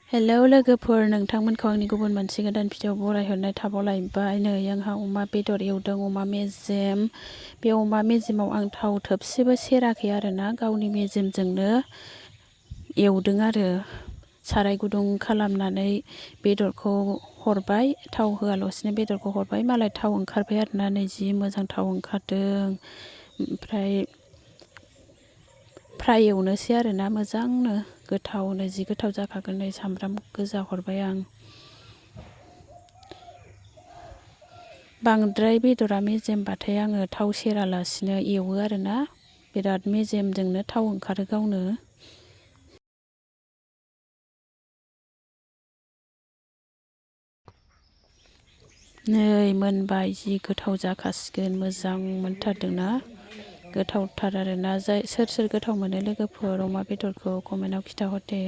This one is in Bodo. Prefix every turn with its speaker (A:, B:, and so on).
A: हेलौ लोगोफोर, नोंथांमोनखौ आंनि गुबुन मोनसे गोदान भिडिअ बरायहरनाय थाबाव लायबाय। नै आंहा अमा बेदर एवदों, अमा मेजेम। बे अमा मेजेमाव आं थाव थोबसेबो सेराखै आरोना, गावनि मेजेमजोंनो एवदों आरो। साराय गुदुं खालामनानै बेदरखौ हरबाय, थाव होआलासिनो बेदरखौ हरबाय। मालाय थाव ओंखारबाय आरोना, नै जि मोजां थाव ओंखारदों। ओमफ्राय फ्राय एवनोसै आरोना मोजांनो, गोथावनो जि गोथाव जाखागोन। नै सामब्राम गोजा हरबाय आं। बांद्राय बेदरा मेजेमबाथाय आङो थाव सेरालासिनो एवो आरोना, बिराद मेजेमजोंनो थाव ओंखारो गावनो। नै मोनबाय, जि गोथाव जाखासिगोन, मोजां मोनथारदोंना, गोथावथार आरोना। सोर सोर गोथाव मोनो लोगोफोर अमा बेदरखौ कमेन्टआव खिथाहर दे।